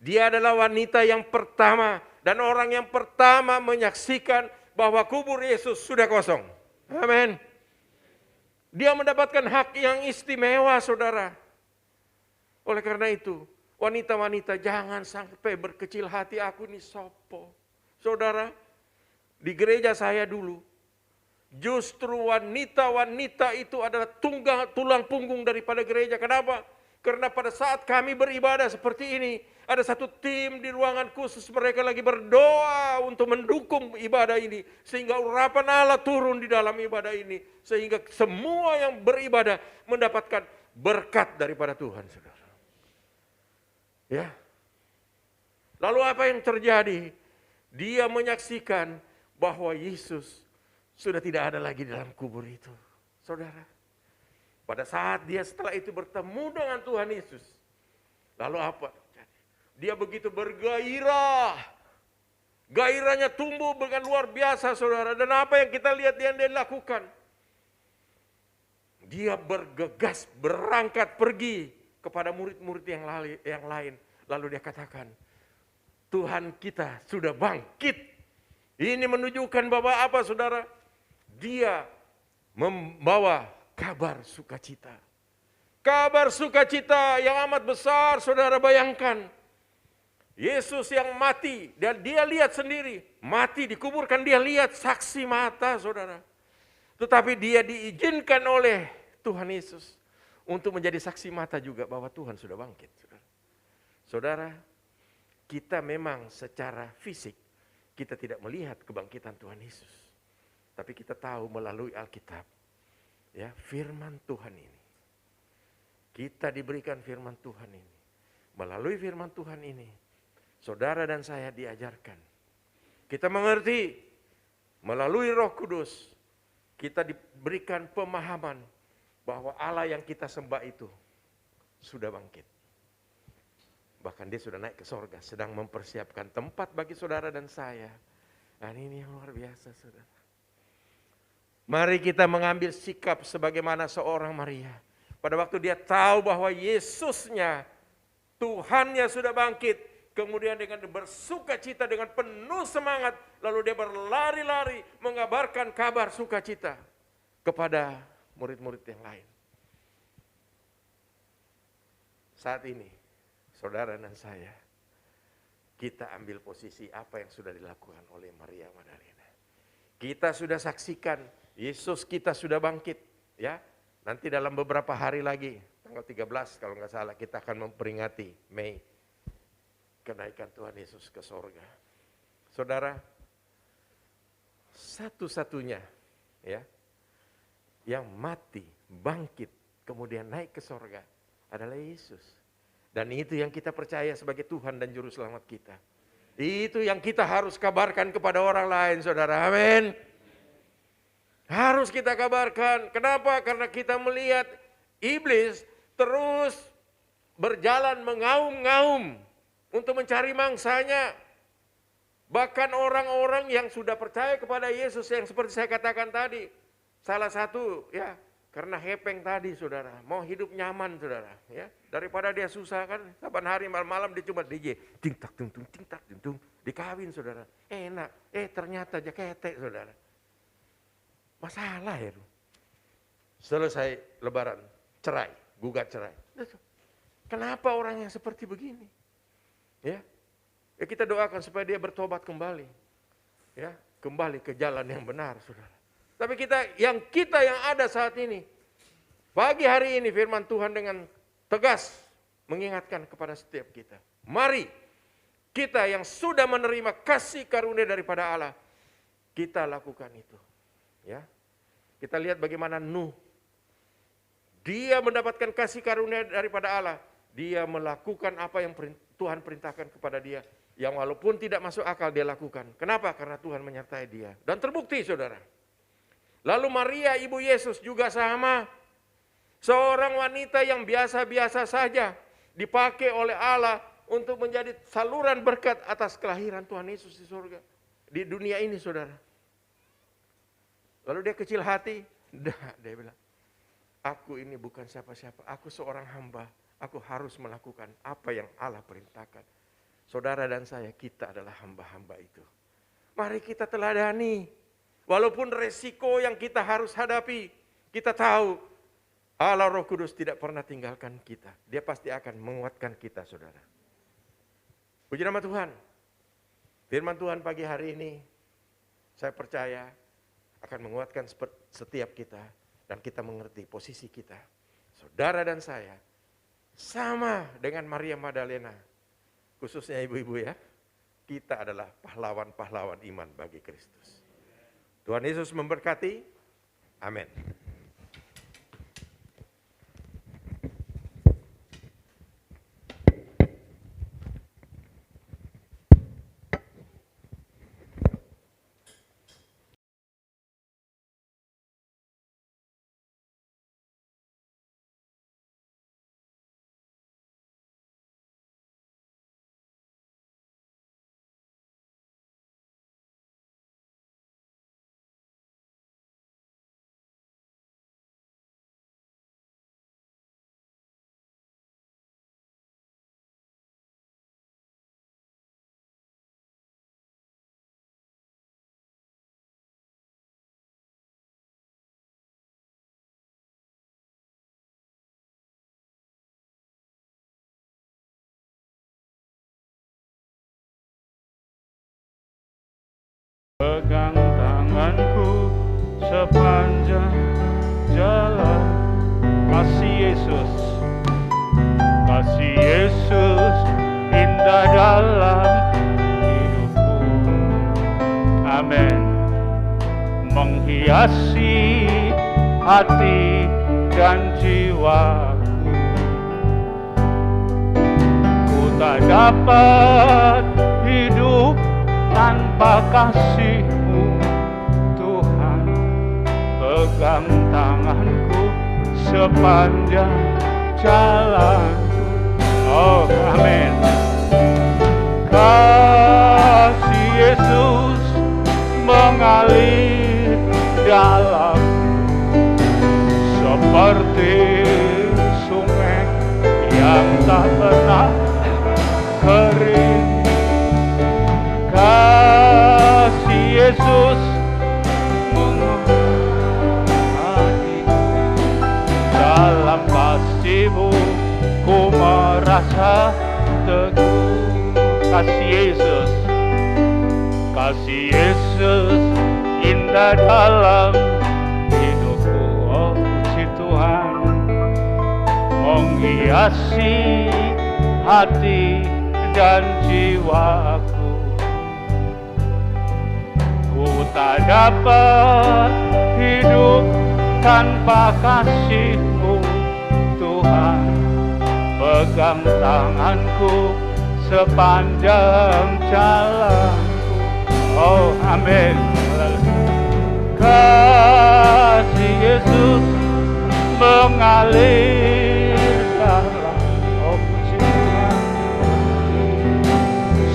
Dia adalah wanita yang pertama dan orang yang pertama menyaksikan bahwa kubur Yesus sudah kosong. Amin. Dia mendapatkan hak yang istimewa, saudara. Oleh karena itu, wanita-wanita jangan sampai berkecil hati, aku ini sopo. Saudara, di gereja saya dulu, justru wanita-wanita itu adalah tulang punggung daripada gereja. Kenapa? Karena pada saat kami beribadah seperti ini, ada satu tim di ruangan khusus, mereka lagi berdoa untuk mendukung ibadah ini. Sehingga urapan Allah turun di dalam ibadah ini. Sehingga semua yang beribadah mendapatkan berkat daripada Tuhan, saudara. Ya. Lalu apa yang terjadi? Dia menyaksikan bahwa Yesus sudah tidak ada lagi dalam kubur itu. Saudara, pada saat dia setelah itu bertemu dengan Tuhan Yesus, lalu apa? Dia begitu bergairah. Gairahnya tumbuh dengan luar biasa, saudara. Dan apa yang kita lihat yang dia lakukan? Dia bergegas berangkat pergi kepada murid-murid yang lain. Lalu dia katakan, Tuhan kita sudah bangkit. Ini menunjukkan bahwa apa, saudara? Dia membawa kabar sukacita. Kabar sukacita yang amat besar, saudara. Bayangkan, Yesus yang mati, dan dia lihat sendiri, mati dikuburkan, dia lihat saksi mata, saudara. Tetapi dia diizinkan oleh Tuhan Yesus untuk menjadi saksi mata juga bahwa Tuhan sudah bangkit. Saudara, kita memang secara fisik, kita tidak melihat kebangkitan Tuhan Yesus. Tapi kita tahu melalui Alkitab, ya, firman Tuhan ini. Kita diberikan firman Tuhan ini. Melalui firman Tuhan ini, saudara dan saya diajarkan. Kita mengerti melalui Roh Kudus, kita diberikan pemahaman bahwa Allah yang kita sembah itu sudah bangkit. Bahkan dia sudah naik ke sorga, sedang mempersiapkan tempat bagi saudara dan saya. Dan ini yang luar biasa, saudara. Mari kita mengambil sikap sebagaimana seorang Maria. Pada waktu dia tahu bahwa Yesusnya, Tuhannya sudah bangkit, kemudian dengan bersukacita, dengan penuh semangat, lalu dia berlari-lari mengabarkan kabar sukacita kepada murid-murid yang lain. Saat ini, saudara dan saya, kita ambil posisi apa yang sudah dilakukan oleh Maria Magdalena. Kita sudah saksikan Yesus kita sudah bangkit, ya. Nanti dalam beberapa hari lagi, tanggal 13 kalau nggak salah, kita akan memperingati Mei kenaikan Tuhan Yesus ke sorga. Saudara, satu-satunya, ya, yang mati, bangkit, kemudian naik ke sorga adalah Yesus. Dan itu yang kita percaya sebagai Tuhan dan Juru Selamat kita. Itu yang kita harus kabarkan kepada orang lain, saudara. Amin. Harus kita kabarkan. Kenapa? Karena kita melihat iblis terus berjalan mengaum-ngaum untuk mencari mangsanya. Bahkan orang-orang yang sudah percaya kepada Yesus yang seperti saya katakan tadi. Salah satu, ya, karena hepeng tadi, saudara. Mau hidup nyaman, saudara. Ya, daripada dia susah kan. Saban hari malam-malam dia cuma DJ. Ting-tak, tung-tung, ting-tak, tung-tung. Dikawin, saudara. Enak. Ternyata aja ketek, saudara. Masalah ya. Selesai lebaran, cerai, gugat cerai. Kenapa orang yang seperti begini? Ya, kita doakan supaya dia bertobat kembali. Ya, kembali ke jalan yang benar, saudara. Tapi kita yang ada saat ini, pagi hari ini firman Tuhan dengan tegas mengingatkan kepada setiap kita. Mari kita yang sudah menerima kasih karunia daripada Allah, kita lakukan itu. Ya, kita lihat bagaimana Nuh, dia mendapatkan kasih karunia daripada Allah, dia melakukan apa yang Tuhan perintahkan kepada dia, yang walaupun tidak masuk akal dia lakukan. Kenapa? Karena Tuhan menyertai dia. Dan terbukti, saudara. Lalu Maria ibu Yesus juga sama, seorang wanita yang biasa-biasa saja, dipakai oleh Allah untuk menjadi saluran berkat atas kelahiran Tuhan Yesus di surga, di dunia ini, saudara. Lalu dia kecil hati, dia bilang, aku ini bukan siapa-siapa, aku seorang hamba, aku harus melakukan apa yang Allah perintahkan. saudara dan saya, kita adalah hamba-hamba itu. Mari kita teladani. Walaupun resiko yang kita harus hadapi, kita tahu Allah Roh Kudus tidak pernah tinggalkan kita. Dia pasti akan menguatkan kita, saudara. Puji nama Tuhan. Firman Tuhan pagi hari ini, saya percaya akan menguatkan setiap kita. Dan kita mengerti posisi kita. Saudara dan saya, sama dengan Maria Magdalena. Khususnya ibu-ibu ya. Kita adalah pahlawan-pahlawan iman bagi Kristus. Tuhan Yesus memberkati. Amin. Pegang tanganku sepanjang jalan. Kasih Yesus, kasih Yesus indah dalam hidupku. Amin. Menghiasi hati dan jiwaku. Ku tak dapat hidup tanpa kasih-Mu, Tuhan. Pegang tanganku sepanjang jalan. Oh, amin. Kasih Yesus mengalir dalam seperti sungai yang tak pernah kering. Kasih Yesus mengalir dalam kasih-Mu, ku merasa teguh. Kasih Yesus, kasih Yesus indah dalam hidupku. Oh, puji Tuhan, menghiasi hati dan jiwaku. Ku tak dapat hidup tanpa kasih-Mu, Tuhan. Pegang tanganku sepanjang jalanku. Oh, amin. Kasih Yesus mengalir dalam, oh puji Tuhan,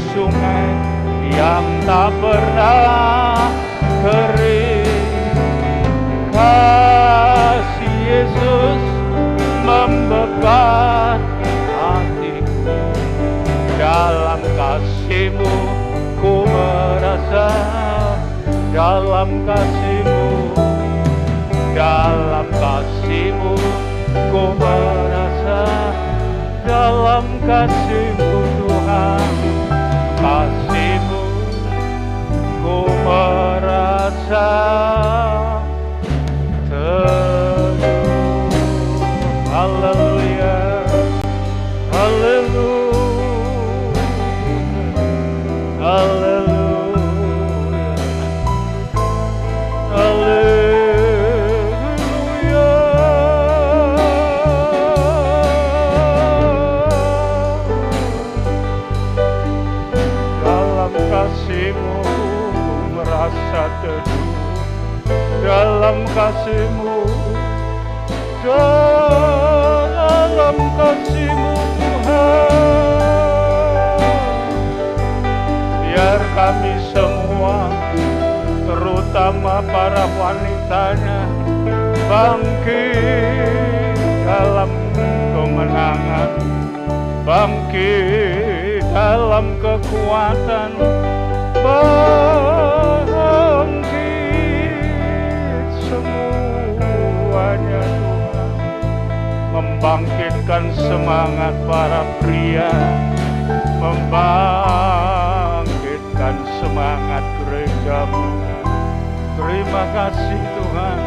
sungai yang tak pernah kering. Kasih Yesus membebas hatiku. Dalam kasih-Mu ku merasa, dalam kasih-Mu, dalam kasih-Mu ku merasa, dalam kasih-Mu Tuhan, kasih-Mu ku merasa teguh. Haleluya, haleluya, haleluya, haleluya. Dalam kasih-Mu merasa teduh, dalam kasih-Mu, dalam kasih-Mu Tuhan. Biar kami semua, terutama para wanitanya, bangkit dalam kemenangan, bangkit dalam dalam kekuatan bangkit semuanya Tuhan, membangkitkan semangat para pria, membangkitkan semangat gerejamu. Terima kasih Tuhan,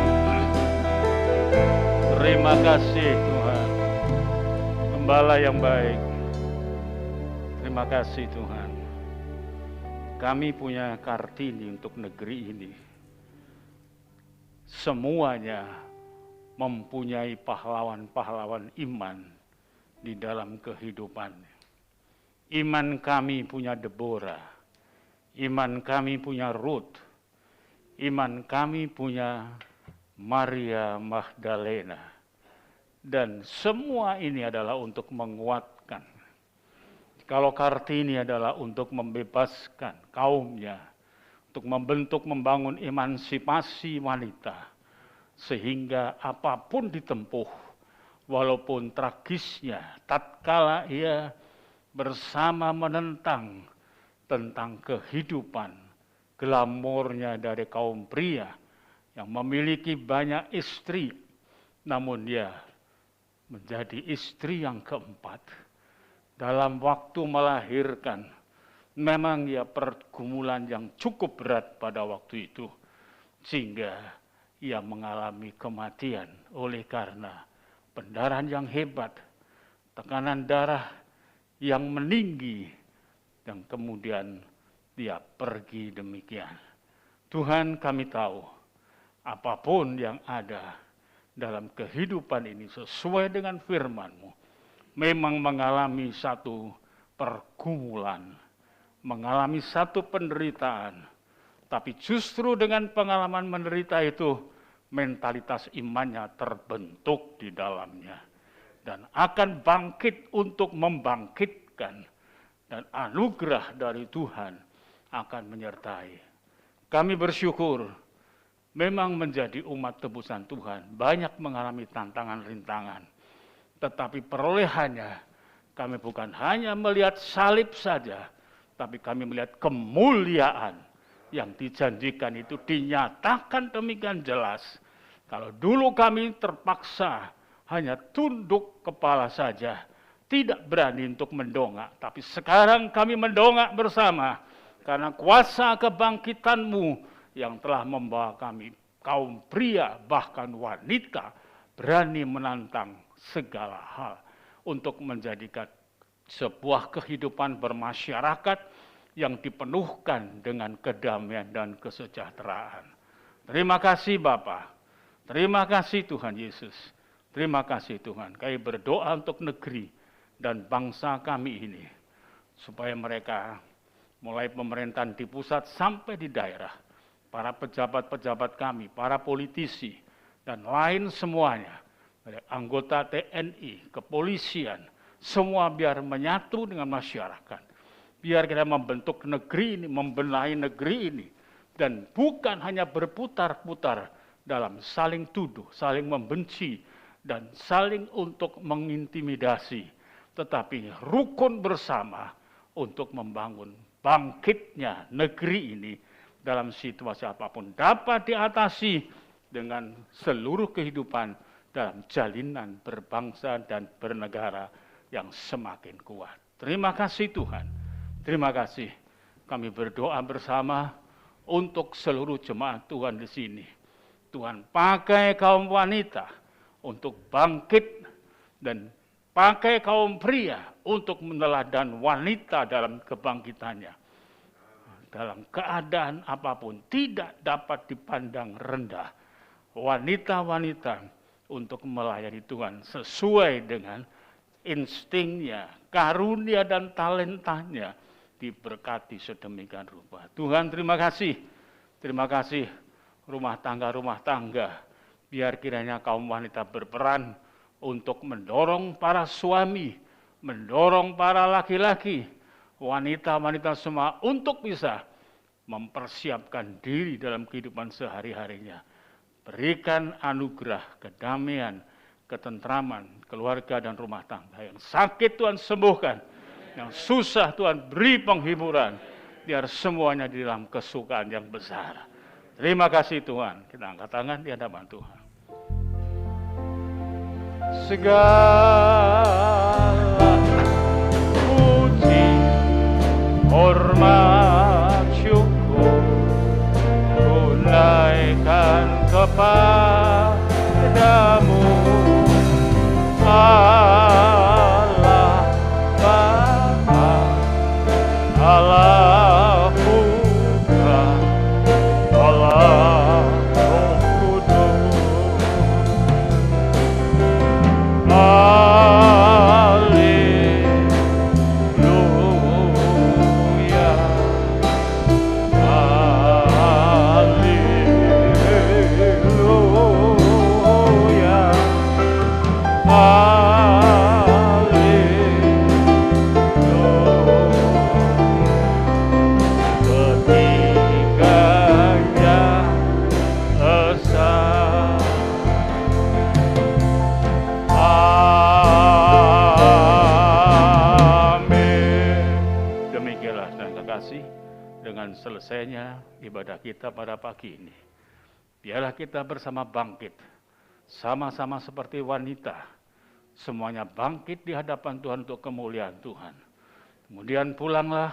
terima kasih Tuhan, Gembala yang baik. Terima kasih Tuhan, kami punya Kartini untuk negeri ini. Semuanya mempunyai pahlawan-pahlawan iman di dalam kehidupannya. Iman kami punya Deborah, iman kami punya Ruth, iman kami punya Maria Magdalena. Dan semua ini adalah untuk menguatkan. Kalau Kartini adalah untuk membebaskan kaumnya, untuk membentuk, membangun emansipasi wanita, sehingga apapun ditempuh, walaupun tragisnya, tatkala ia bersama menentang tentang kehidupan glamornya dari kaum pria yang memiliki banyak istri, namun dia menjadi istri yang keempat. Dalam waktu melahirkan, memang ya pergumulan yang cukup berat pada waktu itu, sehingga ia mengalami kematian oleh karena pendarahan yang hebat, tekanan darah yang meninggi, dan kemudian dia pergi demikian. Tuhan, kami tahu apapun yang ada dalam kehidupan ini sesuai dengan firman-Mu, memang mengalami satu pergumulan, mengalami satu penderitaan, tapi justru dengan pengalaman menderita itu, mentalitas imannya terbentuk di dalamnya, dan akan bangkit untuk membangkitkan, dan anugerah dari Tuhan akan menyertai. Kami bersyukur, memang menjadi umat tebusan Tuhan, banyak mengalami tantangan rintangan, tetapi perolehannya kami bukan hanya melihat salib saja, tapi kami melihat kemuliaan yang dijanjikan itu dinyatakan demikian jelas. Kalau dulu kami terpaksa hanya tunduk kepala saja, tidak berani untuk mendongak, tapi sekarang kami mendongak bersama, karena kuasa kebangkitan-Mu yang telah membawa kami, kaum pria bahkan wanita, berani menantang segala hal untuk menjadikan sebuah kehidupan bermasyarakat yang dipenuhkan dengan kedamaian dan kesejahteraan. Terima kasih Bapa, terima kasih Tuhan Yesus, terima kasih Tuhan. Kami berdoa untuk negeri dan bangsa kami ini, supaya mereka mulai pemerintahan di pusat sampai di daerah, para pejabat-pejabat kami, para politisi, dan lain semuanya, dari anggota TNI, kepolisian, semua biar menyatu dengan masyarakat. Biar kita membentuk negeri ini, membenahi negeri ini, dan bukan hanya berputar-putar dalam saling tuduh, saling membenci, dan saling untuk mengintimidasi, tetapi rukun bersama untuk membangun bangkitnya negeri ini dalam situasi apapun, dapat diatasi dengan seluruh kehidupan dalam jalinan berbangsa dan bernegara yang semakin kuat. Terima kasih Tuhan, terima kasih. Kami berdoa bersama untuk seluruh jemaat Tuhan di sini. Tuhan pakai kaum wanita untuk bangkit, dan pakai kaum pria untuk meneladan wanita dalam kebangkitannya. Dalam keadaan apapun tidak dapat dipandang rendah. Wanita-wanita untuk melayani Tuhan sesuai dengan instingnya, karunia dan talentanya, diberkati sedemikian rupa. Tuhan, terima kasih. Terima kasih rumah tangga, biar kiranya kaum wanita berperan untuk mendorong para suami, mendorong para laki-laki, wanita-wanita semua untuk bisa mempersiapkan diri dalam kehidupan sehari-harinya. Berikan anugerah, kedamaian, ketentraman, keluarga dan rumah tangga. Yang sakit Tuhan sembuhkan, Yang susah Tuhan beri penghiburan, biar semuanya di dalam kesukaan yang besar. Terima kasih Tuhan, kita angkat tangan di hadapan Tuhan. Segala puji, hormat, syukur, tunaikan kepadamu, Allah Bapa, Allah Putra, Allah Roh Kudus. Haleluya, haleluya, ketiganya esa. Amin. Demikianlah dan kekasih, dengan selesainya ibadah kita pada pagi ini, biarlah kita bersama bangkit, sama-sama seperti wanita, semuanya bangkit di hadapan Tuhan untuk kemuliaan Tuhan. Kemudian pulanglah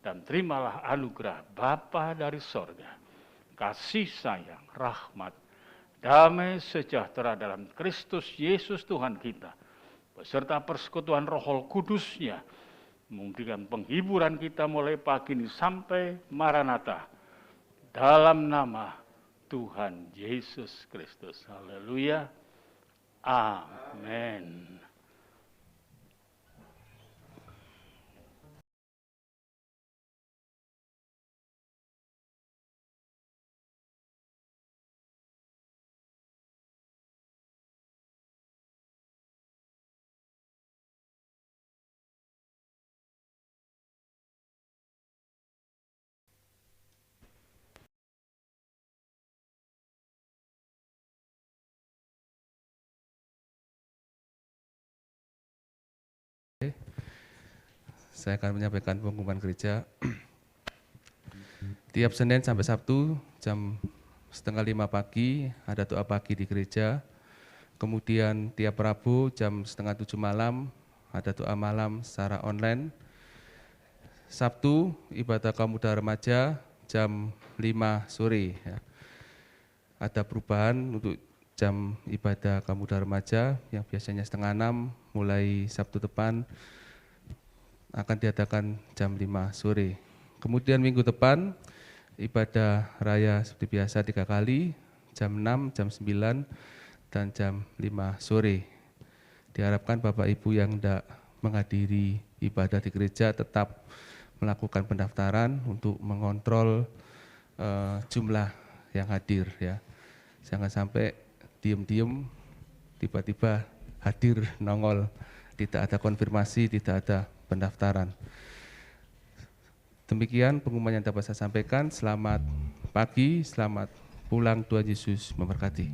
dan terimalah anugerah Bapa dari sorga, kasih sayang, rahmat, damai sejahtera dalam Kristus Yesus Tuhan kita, beserta persekutuan Roh Kudus-Nya, memberikan penghiburan kita mulai pagi ini sampai Maranatha, dalam nama Tuhan Yesus Kristus. Haleluya. Amin. Saya akan menyampaikan pengumuman gereja. Tiap Senin sampai Sabtu jam 4:30 pagi ada doa pagi di gereja. Kemudian tiap Rabu jam 6:30 malam ada doa malam secara online. Sabtu ibadah kaum muda remaja jam 5 sore. Ya. Ada perubahan untuk jam ibadah kaum muda remaja yang biasanya 5:30 mulai Sabtu depan akan diadakan jam 5 sore. Kemudian minggu depan ibadah raya seperti biasa 3 kali, jam 6, jam 9, dan jam 5 sore. Diharapkan Bapak Ibu yang tidak menghadiri ibadah di gereja tetap melakukan pendaftaran untuk mengontrol jumlah yang hadir. Ya. Jangan sampai diem-diem tiba-tiba hadir nongol, tidak ada konfirmasi, tidak ada pendaftaran. Demikian pengumuman yang dapat saya sampaikan. Selamat pagi, selamat pulang, Tuhan Yesus memberkati.